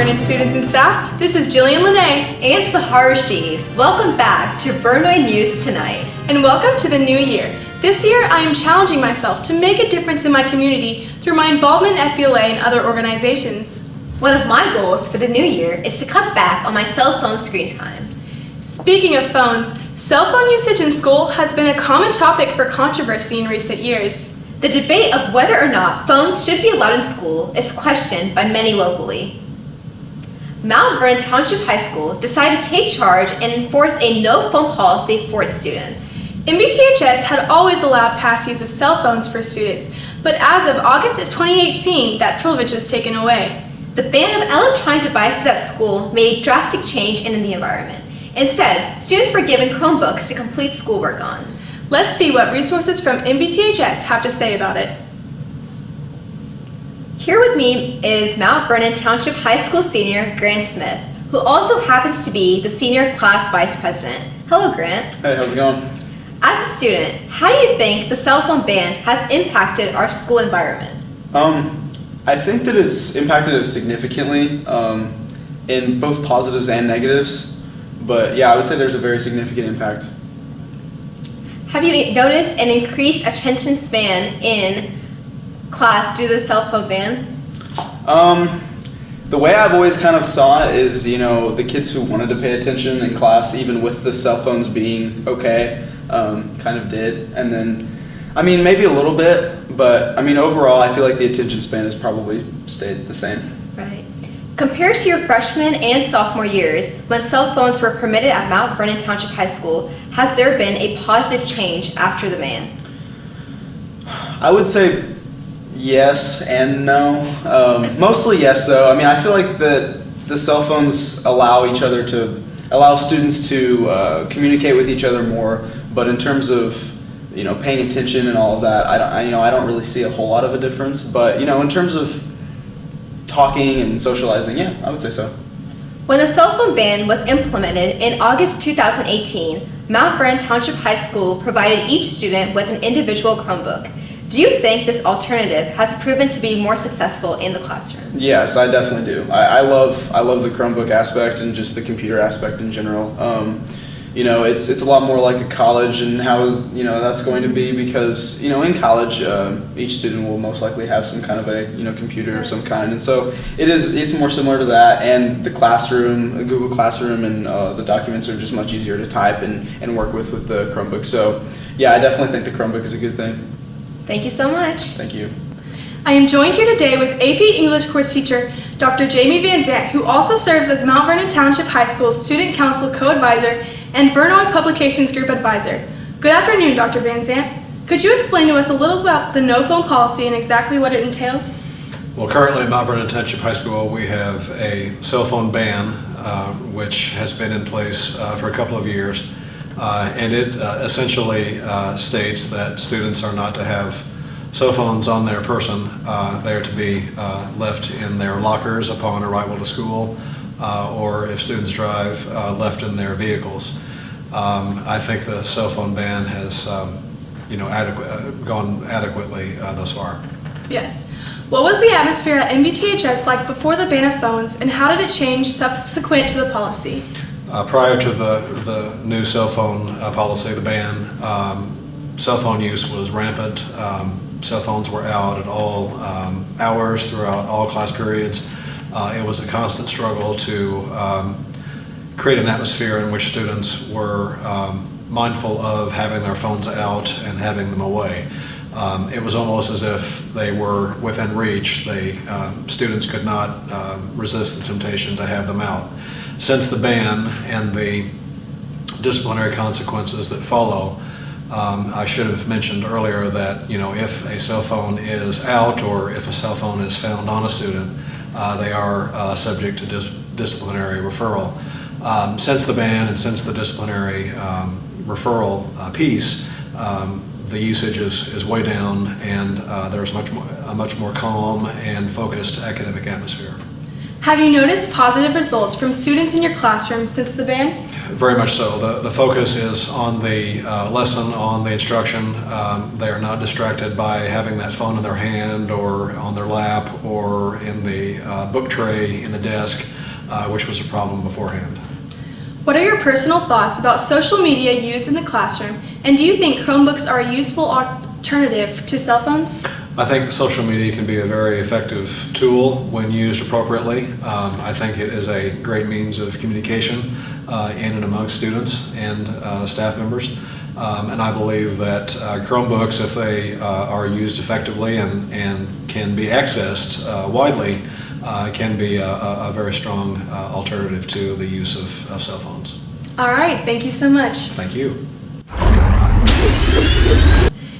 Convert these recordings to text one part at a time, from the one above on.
Vernon students and staff. This is Jillian Launay and Sahar Rashid. Welcome back to Vernois News Tonight. And welcome to the new year. This year I am challenging myself to make a difference in my community through my involvement in FBLA and other organizations. One of my goals for the new year is to cut back on my cell phone screen time. Speaking of phones, cell phone usage in school has been a common topic for controversy in recent years. The debate of whether or not phones should be allowed in school is questioned by many locally. Mount Vernon Township High School decided to take charge and enforce a no-phone policy for its students. MVTHS had always allowed past use of cell phones for students, but as of August of 2018, that privilege was taken away. The ban of electronic devices at school made a drastic change in the environment. Instead, students were given Chromebooks to complete schoolwork on. Let's see what resources from MVTHS have to say about it. Here with me is Mount Vernon Township High School senior Grant Smith, who also happens to be the senior class vice president. Hello, Grant. Hey, how's it going? As a student, how do you think the cell phone ban has impacted our school environment? I think that it's impacted it significantly in both positives and negatives, but yeah, I would say there's a very significant impact. Have you noticed an increased attention span in class due to the cell phone ban? The way I've always kind of saw it is, the kids who wanted to pay attention in class, even with the cell phones being okay, kind of did. And then, maybe a little bit, but overall, I feel like the attention span has probably stayed the same. Right. Compared to your freshman and sophomore years, when cell phones were permitted at Mount Vernon Township High School, has there been a positive change after the ban? I would say yes and no. Mostly yes, though. I feel like that the cell phones allow students to communicate with each other more. But in terms of paying attention and all of that, I don't really see a whole lot of a difference. But in terms of talking and socializing, yeah, I would say so. When the cell phone ban was implemented in August 2018, Mount Vernon Township High School provided each student with an individual Chromebook. Do you think this alternative has proven to be more successful in the classroom? Yes, I definitely do. I love the Chromebook aspect and just the computer aspect in general. It's a lot more like a college, and how that's going to be, because in college each student will most likely have some kind of a computer of some kind, and so it's more similar to that. And the classroom, Google Classroom, and the documents are just much easier to type and work with the Chromebook. So yeah, I definitely think the Chromebook is a good thing. Thank you so much. Thank you. I am joined here today with AP English course teacher Dr. Jamie Van Zandt, who also serves as Mount Vernon Township High School's Student Council Co-Advisor and Vernois Publications Group Advisor. Good afternoon, Dr. Van Zandt. Could you explain to us a little about the no-phone policy and exactly what it entails? Well, currently at Mount Vernon Township High School, we have a cell phone ban, which has been in place for a couple of years. And it essentially states that students are not to have cell phones on their person. They are to be left in their lockers upon arrival to school, or if students drive, left in their vehicles. I think the cell phone ban has gone adequately thus far. Yes. What was the atmosphere at MVTHS like before the ban of phones, and how did it change subsequent to the policy? Prior to the new cell phone policy, the ban, cell phone use was rampant. Cell phones were out at all hours throughout all class periods. It was a constant struggle to create an atmosphere in which students were mindful of having their phones out and having them away. It was almost as if they were within reach. Students could not resist the temptation to have them out. Since the ban and the disciplinary consequences that follow, I should have mentioned earlier that if a cell phone is out or if a cell phone is found on a student, they are subject to disciplinary referral. Since the ban and since the disciplinary referral piece, the usage is way down, and there's a much more calm and focused academic atmosphere. Have you noticed positive results from students in your classroom since the ban? Very much so. The focus is on the lesson, on the instruction. They are not distracted by having that phone in their hand or on their lap or in the book tray in the desk, which was a problem beforehand. What are your personal thoughts about social media used in the classroom, and do you think Chromebooks are a useful alternative to cell phones? I think social media can be a very effective tool when used appropriately. I think it is a great means of communication in and among students and staff members. And I believe that Chromebooks, if they are used effectively and can be accessed widely, can be a very strong alternative to the use of cell phones. All right, thank you so much. Thank you.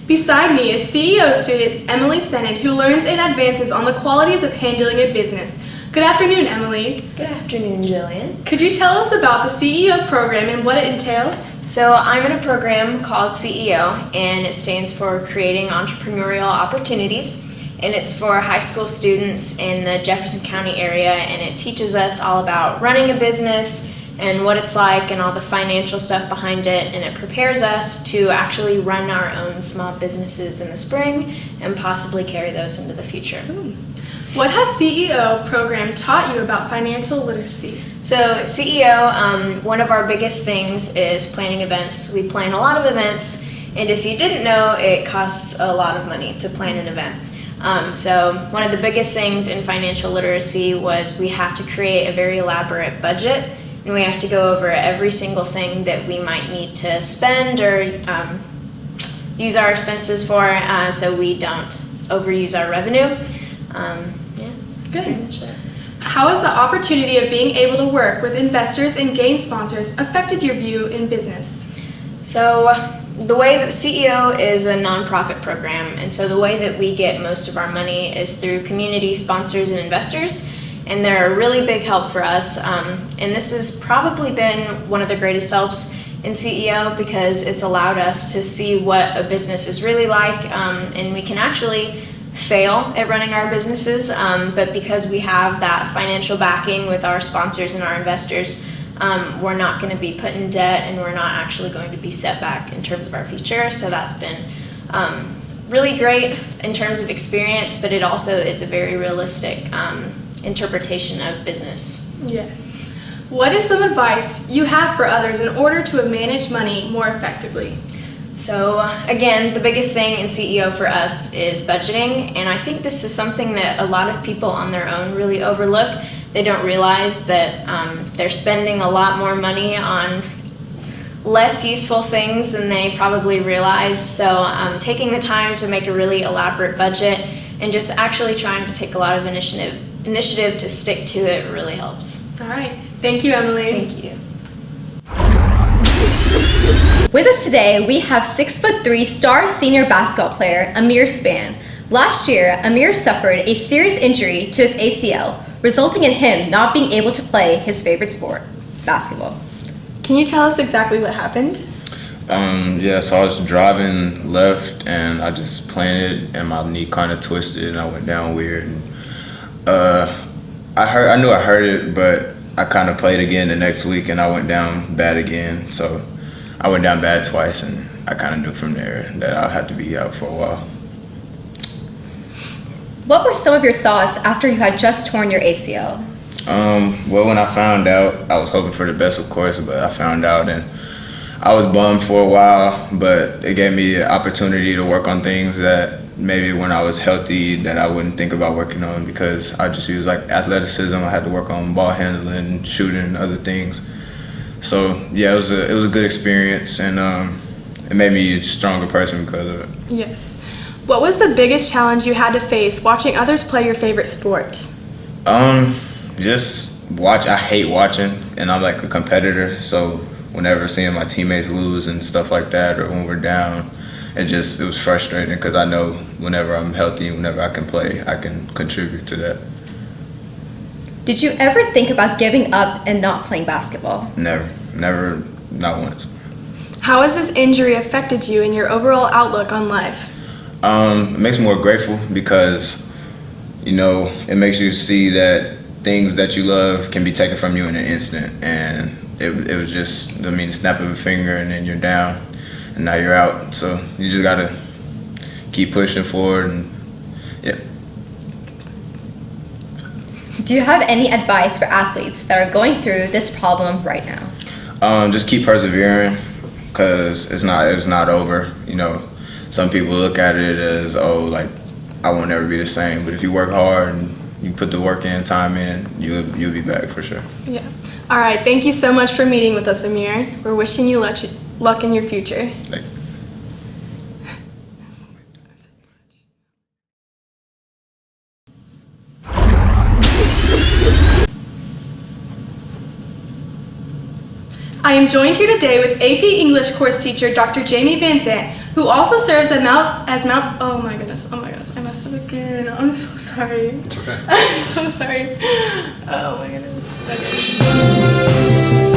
Beside me is CEO student Emily Sinnet, who learns and advances on the qualities of handling a business. Good afternoon, Emily. Good afternoon, Jillian. Could you tell us about the CEO program and what it entails? So I'm in a program called CEO, and it stands for Creating Entrepreneurial Opportunities, and it's for high school students in the Jefferson County area, and it teaches us all about running a business and what it's like and all the financial stuff behind it, and it prepares us to actually run our own small businesses in the spring and possibly carry those into the future. What has CEO program taught you about financial literacy? So CEO, one of our biggest things is planning events. We plan a lot of events, and if you didn't know, it costs a lot of money to plan an event. So one of the biggest things in financial literacy was we have to create a very elaborate budget, and we have to go over every single thing that we might need to spend or use our expenses for, so we don't overuse our revenue. Good. How has the opportunity of being able to work with investors and gain sponsors affected your view in business? So the way that CEO is a nonprofit program, and so the way that we get most of our money is through community sponsors and investors, and they're a really big help for us. And this has probably been one of the greatest helps in CEO because it's allowed us to see what a business is really like, and we can actually fail at running our businesses, but because we have that financial backing with our sponsors and our investors, we're not going to be put in debt, and we're not actually going to be set back in terms of our future. So that's been really great in terms of experience, but it also is a very realistic interpretation of business. Yes. What is some advice you have for others in order to manage money more effectively? So again, the biggest thing in CEO for us is budgeting, and I think this is something that a lot of people on their own really overlook. They don't realize that they're spending a lot more money on less useful things than they probably realize. So taking the time to make a really elaborate budget and just actually trying to take a lot of initiative to stick to it really helps. All right. Thank you, Emily. Thank you. With us today, we have 6'3" star senior basketball player Amir Span. Last year, Amir suffered a serious injury to his ACL, resulting in him not being able to play his favorite sport, basketball. Can you tell us exactly what happened? So I was driving left and I just planted and my knee kind of twisted and I went down weird. And, I knew I hurt it, but I kind of played again the next week and I went down bad again. So I went down bad twice, and I kind of knew from there that I'll have to be out for a while. What were some of your thoughts after you had just torn your ACL? Well, when I found out, I was hoping for the best, of course, but I found out and I was bummed for a while, but it gave me an opportunity to work on things that maybe when I was healthy that I wouldn't think about working on, because I just used like athleticism. I had to work on ball handling, shooting, and other things. So yeah, it was a good experience, and it made me a stronger person because of it. Yes. What was the biggest challenge you had to face watching others play your favorite sport? Just watch. I hate watching, and I'm like a competitor. So whenever seeing my teammates lose and stuff like that, or when we're down, it was frustrating because I know whenever I'm healthy, whenever I can play, I can contribute to that. Did you ever think about giving up and not playing basketball? Never, not once. How has this injury affected you in your overall outlook on life? It makes me more grateful because, it makes you see that things that you love can be taken from you in an instant. And it was just, the snap of a finger and then you're down and now you're out. So you just gotta keep pushing forward and yeah. Do you have any advice for athletes that are going through this problem right now? Just keep persevering, because it's not over. Some people look at it as, oh, like, I won't never be the same. But if you work hard and you put the work in, time in, you'll be back for sure. Yeah. All right. Thank you so much for meeting with us, Amir. We're wishing you luck in your future. Thank you. I am joined here today with AP English course teacher Dr. Jamie Van Zandt, who also serves as Mount. Oh my goodness! I messed up again. I'm so sorry. It's okay. I'm so sorry. Oh my goodness. Okay.